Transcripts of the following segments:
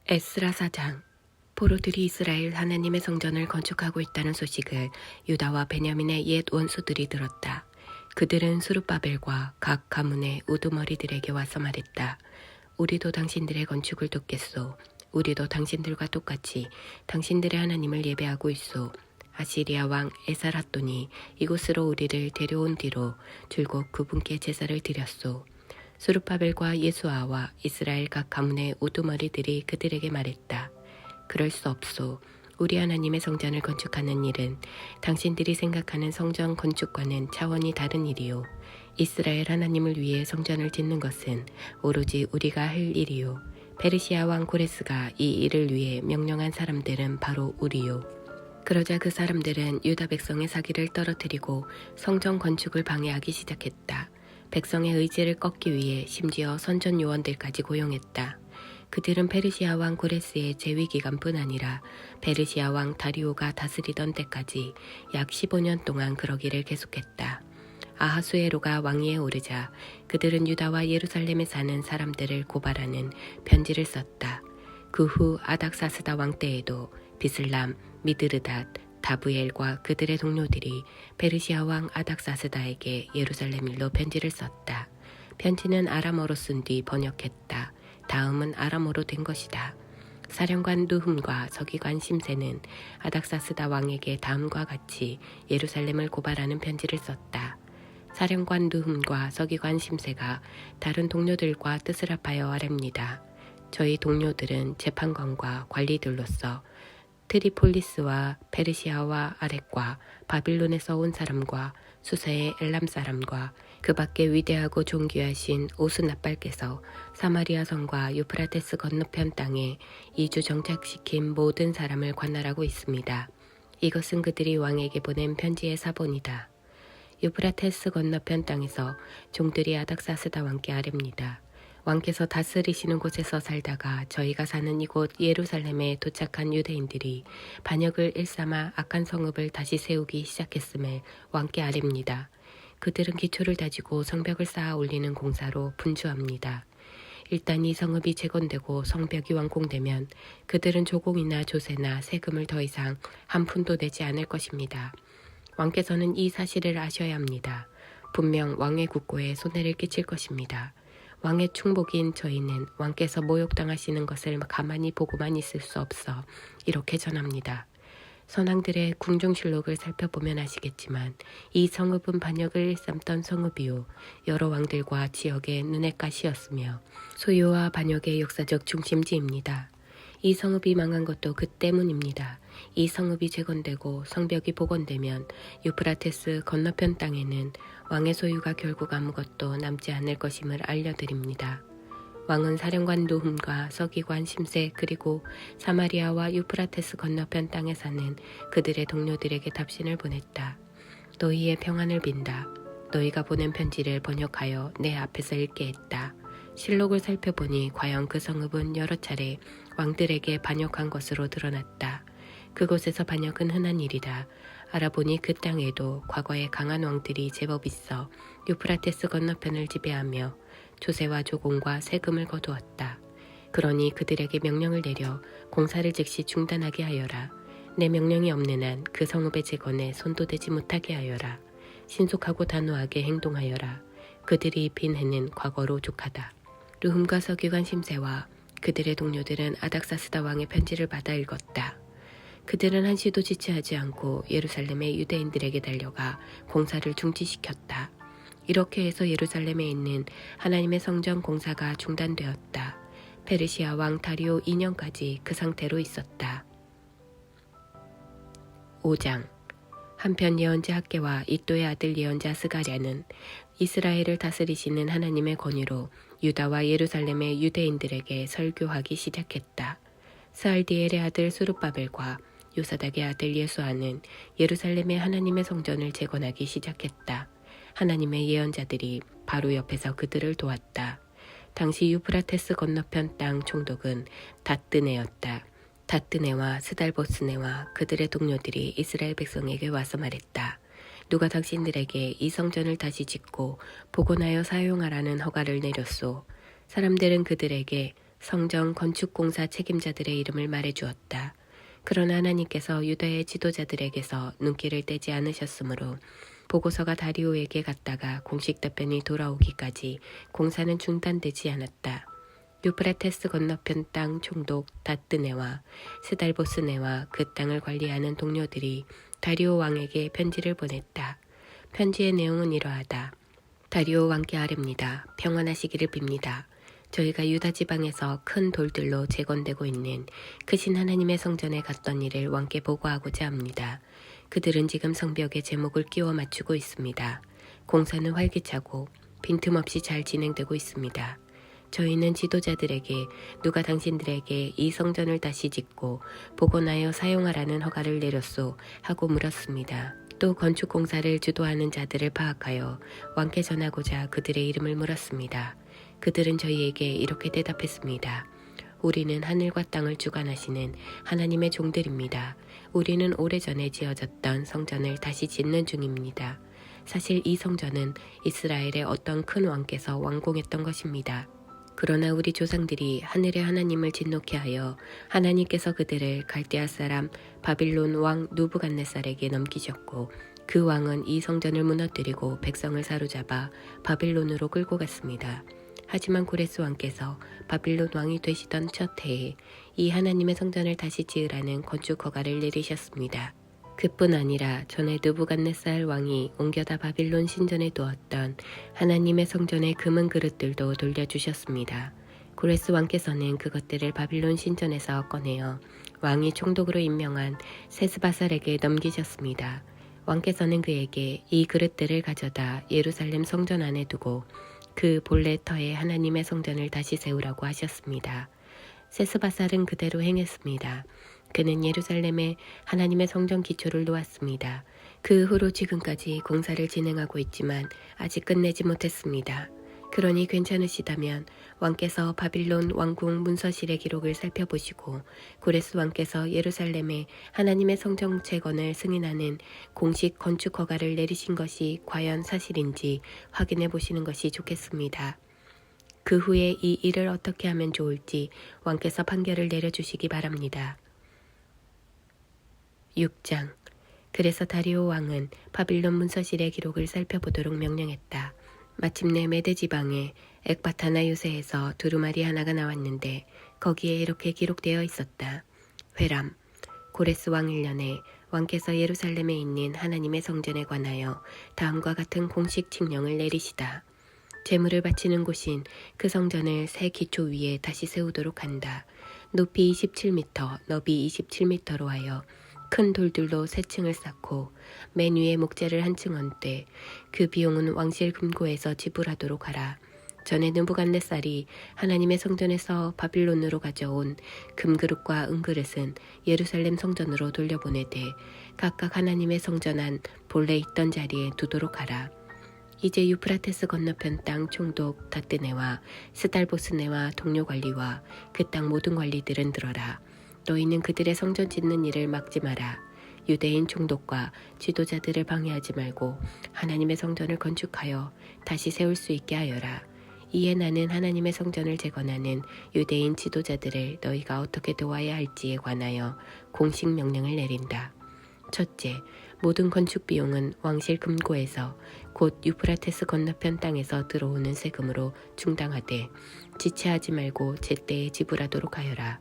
에스라 사장. 포로들이 이스라엘 하나님의 성전을 건축하고 있다는 소식을 유다와 베냐민의 옛 원수들이 들었다. 그들은 스룹바벨과 각 가문의 우두머리들에게 와서 말했다. 우리도 당신들의 건축을 돕겠소. 우리도 당신들과 똑같이 당신들의 하나님을 예배하고 있소. 아시리아 왕 에살핫돈이 이곳으로 우리를 데려온 뒤로 줄곧 그분께 제사를 드렸소. 스룹바벨과 예수아와 이스라엘 각 가문의 우두머리들이 그들에게 말했다. 그럴 수 없소. 우리 하나님의 성전을 건축하는 일은 당신들이 생각하는 성전 건축과는 차원이 다른 일이요. 이스라엘 하나님을 위해 성전을 짓는 것은 오로지 우리가 할 일이요. 페르시아 왕 고레스가 이 일을 위해 명령한 사람들은 바로 우리요. 그러자 그 사람들은 유다 백성의 사기를 떨어뜨리고 성전 건축을 방해하기 시작했다. 백성의 의지를 꺾기 위해 심지어 선전 요원들까지 고용했다. 그들은 페르시아 왕 고레스의 재위 기간뿐 아니라 페르시아 왕 다리오가 다스리던 때까지 약 15년 동안 그러기를 계속했다. 아하수에로가 왕위에 오르자 그들은 유다와 예루살렘에 사는 사람들을 고발하는 편지를 썼다. 그 후 아닥사스다 왕 때에도 비슬람, 미드르닷, 다부엘과 그들의 동료들이 페르시아 왕 아닥사스다에게 예루살렘 일로 편지를 썼다. 편지는 아람어로 쓴 뒤 번역했다. 다음은 아람어로 된 것이다. 사령관 누흠과 서기관 심세는 아닥사스다 왕에게 다음과 같이 예루살렘을 고발하는 편지를 썼다. 사령관 누흠과 서기관 심세가 다른 동료들과 뜻을 합하여 아랍니다. 저희 동료들은 재판관과 관리들로서 트리폴리스와 페르시아와 아렉과 바빌론에서 온 사람과 수세의 엘람 사람과 그 밖에 위대하고 존귀하신 오스나발께서 사마리아 성과 유프라테스 건너편 땅에 2주 정착시킨 모든 사람을 관할하고 있습니다. 이것은 그들이 왕에게 보낸 편지의 사본이다. 유프라테스 건너편 땅에서 종들이 아닥사스다 왕께 아뢰입니다. 왕께서 다스리시는 곳에서 살다가 저희가 사는 이곳 예루살렘에 도착한 유대인들이 반역을 일삼아 악한 성읍을 다시 세우기 시작했음을 왕께 아뢰입니다. 그들은 기초를 다지고 성벽을 쌓아 올리는 공사로 분주합니다. 일단 이 성읍이 재건되고 성벽이 완공되면 그들은 조공이나 조세나 세금을 더 이상 한 푼도 내지 않을 것입니다. 왕께서는 이 사실을 아셔야 합니다. 분명 왕의 국고에 손해를 끼칠 것입니다. 왕의 충복인 저희는 왕께서 모욕당하시는 것을 가만히 보고만 있을 수 없어 이렇게 전합니다. 선왕들의 궁중실록을 살펴보면 아시겠지만 이 성읍은 반역을 일삼던 성읍이요 여러 왕들과 지역의 눈엣 가시였으며 소유와 반역의 역사적 중심지입니다. 이 성읍이 망한 것도 그 때문입니다. 이 성읍이 재건되고 성벽이 복원되면 유프라테스 건너편 땅에는 왕의 소유가 결국 아무것도 남지 않을 것임을 알려드립니다. 왕은 사령관 누흠과 서기관 심세 그리고 사마리아와 유프라테스 건너편 땅에 사는 그들의 동료들에게 답신을 보냈다. 너희의 평안을 빈다. 너희가 보낸 편지를 번역하여 내 앞에서 읽게 했다. 실록을 살펴보니 과연 그 성읍은 여러 차례 왕들에게 반역한 것으로 드러났다. 그곳에서 반역은 흔한 일이다. 알아보니 그 땅에도 과거에 강한 왕들이 제법 있어 유프라테스 건너편을 지배하며 조세와 조공과 세금을 거두었다. 그러니 그들에게 명령을 내려 공사를 즉시 중단하게 하여라. 내 명령이 없는 한 그 성읍의 재건에 손도 대지 못하게 하여라. 신속하고 단호하게 행동하여라. 그들이 입힌 해는 과거로 족하다. 르훔과 서기관 심세와 그들의 동료들은 아닥사스다 왕의 편지를 받아 읽었다. 그들은 한시도 지체하지 않고 예루살렘의 유대인들에게 달려가 공사를 중지시켰다. 이렇게 해서 예루살렘에 있는 하나님의 성전 공사가 중단되었다. 페르시아 왕 다리오 2년까지 그 상태로 있었다. 5장. 한편 예언자 학개와 이또의 아들 예언자 스가랴는 이스라엘을 다스리시는 하나님의 권위로 유다와 예루살렘의 유대인들에게 설교하기 시작했다. 스알디엘의 아들 스룹바벨과 요사닥의 아들 예수아는 예루살렘의 하나님의 성전을 재건하기 시작했다. 하나님의 예언자들이 바로 옆에서 그들을 도왔다. 당시 유프라테스 건너편 땅 총독은 다뜨네였다. 다뜨네와 스달보스네와 그들의 동료들이 이스라엘 백성에게 와서 말했다. 누가 당신들에게 이 성전을 다시 짓고 복원하여 사용하라는 허가를 내렸소. 사람들은 그들에게 성전 건축공사 책임자들의 이름을 말해주었다. 그러나 하나님께서 유다의 지도자들에게서 눈길을 떼지 않으셨으므로 보고서가 다리오에게 갔다가 공식 답변이 돌아오기까지 공사는 중단되지 않았다. 유프라테스 건너편 땅 총독 다뜨네와 스달보스네와 그 땅을 관리하는 동료들이 다리오 왕에게 편지를 보냈다. 편지의 내용은 이러하다. 다리오 왕께 아뢰입니다. 평안하시기를 빕니다. 저희가 유다 지방에서 큰 돌들로 재건되고 있는 크신 하나님의 성전에 갔던 일을 왕께 보고하고자 합니다. 그들은 지금 성벽에 제목을 끼워 맞추고 있습니다. 공사는 활기차고 빈틈없이 잘 진행되고 있습니다. 저희는 지도자들에게 누가 당신들에게 이 성전을 다시 짓고 복원하여 사용하라는 허가를 내렸소 하고 물었습니다. 또 건축공사를 주도하는 자들을 파악하여 왕께 전하고자 그들의 이름을 물었습니다. 그들은 저희에게 이렇게 대답했습니다. 우리는 하늘과 땅을 주관하시는 하나님의 종들입니다. 우리는 오래전에 지어졌던 성전을 다시 짓는 중입니다. 사실 이 성전은 이스라엘의 어떤 큰 왕께서 완공했던 것입니다. 그러나 우리 조상들이 하늘의 하나님을 진노케 하여 하나님께서 그들을 갈대아 사람 바빌론 왕 누부갓네살에게 넘기셨고 그 왕은 이 성전을 무너뜨리고 백성을 사로잡아 바빌론으로 끌고 갔습니다. 하지만 고레스 왕께서 바빌론 왕이 되시던 첫 해에 이 하나님의 성전을 다시 지으라는 건축 허가를 내리셨습니다. 그뿐 아니라 전에 느부갓네살 왕이 옮겨다 바빌론 신전에 두었던 하나님의 성전의 금은 그릇들도 돌려주셨습니다. 고레스 왕께서는 그것들을 바빌론 신전에서 꺼내어 왕이 총독으로 임명한 세스바살에게 넘기셨습니다. 왕께서는 그에게 이 그릇들을 가져다 예루살렘 성전 안에 두고 그 본래 터에 하나님의 성전을 다시 세우라고 하셨습니다. 세스바살은 그대로 행했습니다. 그는 예루살렘에 하나님의 성전 기초를 놓았습니다. 그 후로 지금까지 공사를 진행하고 있지만 아직 끝내지 못했습니다. 그러니 괜찮으시다면 왕께서 바빌론 왕궁 문서실의 기록을 살펴보시고 고레스 왕께서 예루살렘에 하나님의 성전 재건을 승인하는 공식 건축 허가를 내리신 것이 과연 사실인지 확인해 보시는 것이 좋겠습니다. 그 후에 이 일을 어떻게 하면 좋을지 왕께서 판결을 내려주시기 바랍니다. 6장. 그래서 다리오 왕은 바빌론 문서실의 기록을 살펴보도록 명령했다. 마침내 메데 지방의 엑바타나 요새에서 두루마리 하나가 나왔는데 거기에 이렇게 기록되어 있었다. 회람. 고레스 왕 1년에 왕께서 예루살렘에 있는 하나님의 성전에 관하여 다음과 같은 공식 칙령을 내리시다. 제물을 바치는 곳인 그 성전을 새 기초 위에 다시 세우도록 한다. 높이 27m, 너비 27m로 하여 큰 돌들로 세 층을 쌓고 맨 위에 목재를 한 층 얹되 그 비용은 왕실 금고에서 지불하도록 하라. 전에 느부갓네살이 하나님의 성전에서 바빌론으로 가져온 금그릇과 은그릇은 예루살렘 성전으로 돌려보내되 각각 하나님의 성전 안 본래 있던 자리에 두도록 하라. 이제 유프라테스 건너편 땅 총독 다뜨네와 스달보스네와 동료 관리와 그 땅 모든 관리들은 들어라. 너희는 그들의 성전 짓는 일을 막지 마라. 유대인 총독과 지도자들을 방해하지 말고 하나님의 성전을 건축하여 다시 세울 수 있게 하여라. 이에 나는 하나님의 성전을 재건하는 유대인 지도자들을 너희가 어떻게 도와야 할지에 관하여 공식 명령을 내린다. 첫째, 모든 건축 비용은 왕실 금고에서 곧 유프라테스 건너편 땅에서 들어오는 세금으로 충당하되 지체하지 말고 제때에 지불하도록 하여라.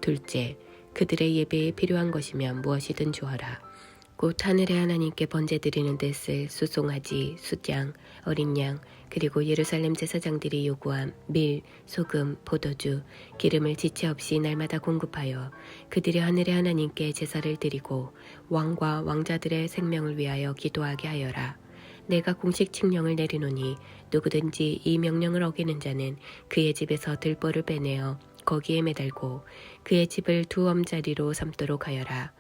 둘째, 그들의 예배에 필요한 것이면 무엇이든 주어라. 곧 하늘의 하나님께 번제드리는 데 쓸 수송아지, 숫양, 어린 양, 그리고 예루살렘 제사장들이 요구한 밀, 소금, 포도주, 기름을 지체 없이 날마다 공급하여 그들이 하늘의 하나님께 제사를 드리고 왕과 왕자들의 생명을 위하여 기도하게 하여라. 내가 공식 칙령을 내리노니 누구든지 이 명령을 어기는 자는 그의 집에서 들보를 빼내어 거기에 매달고 그의 집을 두엄자리로 삼도록 하여라.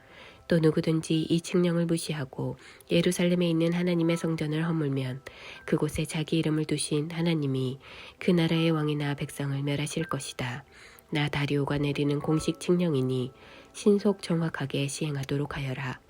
또 누구든지 이 칙령을 무시하고 예루살렘에 있는 하나님의 성전을 허물면 그곳에 자기 이름을 두신 하나님이 그 나라의 왕이나 백성을 멸하실 것이다. 나 다리오가 내리는 공식 칙령이니 신속 정확하게 시행하도록 하여라.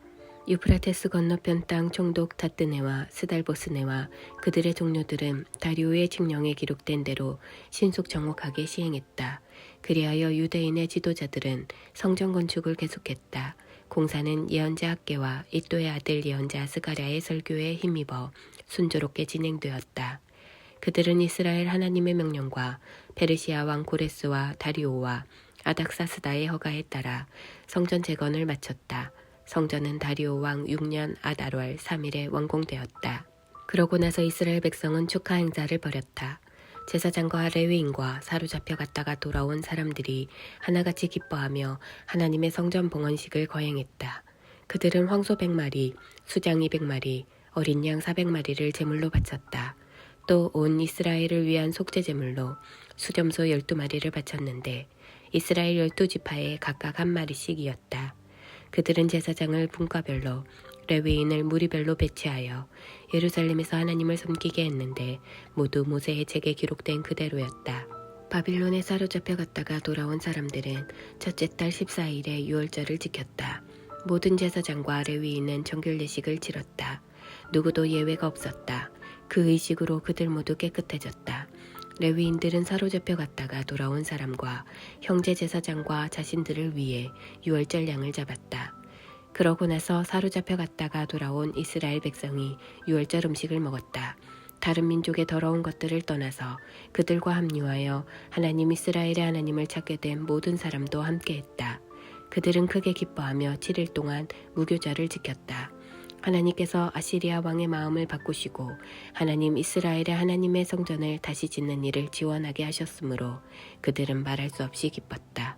유프라테스 건너편 땅 총독 다뜨네와 스달보스네와 그들의 동료들은 다리오의 칙령에 기록된 대로 신속 정확하게 시행했다. 그리하여 유대인의 지도자들은 성전 건축을 계속했다. 공사는 예언자 학계와 이도의 아들 예언자 스가랴의 설교에 힘입어 순조롭게 진행되었다. 그들은 이스라엘 하나님의 명령과 페르시아 왕 고레스와 다리오와 아닥사스다의 허가에 따라 성전 재건을 마쳤다. 성전은 다리오 왕 6년 아달월 3일에 완공되었다. 그러고 나서 이스라엘 백성은 축하 행사를 벌였다. 제사장과 레위인과 사로잡혀 갔다가 돌아온 사람들이 하나같이 기뻐하며 하나님의 성전 봉헌식을 거행했다. 그들은 황소 100마리, 수장 200마리, 어린 양 400마리를 제물로 바쳤다. 또 온 이스라엘을 위한 속죄 제물로 수점소 12마리를 바쳤는데 이스라엘 12지파에 각각 한 마리씩이었다. 그들은 제사장을 분과별로 레위인을 무리별로 배치하여 예루살렘에서 하나님을 섬기게 했는데 모두 모세의 책에 기록된 그대로였다. 바빌론에 사로잡혀 갔다가 돌아온 사람들은 첫째 달 14일에 유월절을 지켰다. 모든 제사장과 레위인은 정결 예식을 치렀다. 누구도 예외가 없었다. 그 의식으로 그들 모두 깨끗해졌다. 레위인들은 사로잡혀 갔다가 돌아온 사람과 형제 제사장과 자신들을 위해 유월절 양을 잡았다. 그러고 나서 사로잡혀 갔다가 돌아온 이스라엘 백성이 유월절 음식을 먹었다. 다른 민족의 더러운 것들을 떠나서 그들과 합류하여 하나님 이스라엘의 하나님을 찾게 된 모든 사람도 함께했다. 그들은 크게 기뻐하며 7일 동안 무교절을 지켰다. 하나님께서 아시리아 왕의 마음을 바꾸시고 하나님 이스라엘의 하나님의 성전을 다시 짓는 일을 지원하게 하셨으므로 그들은 말할 수 없이 기뻤다.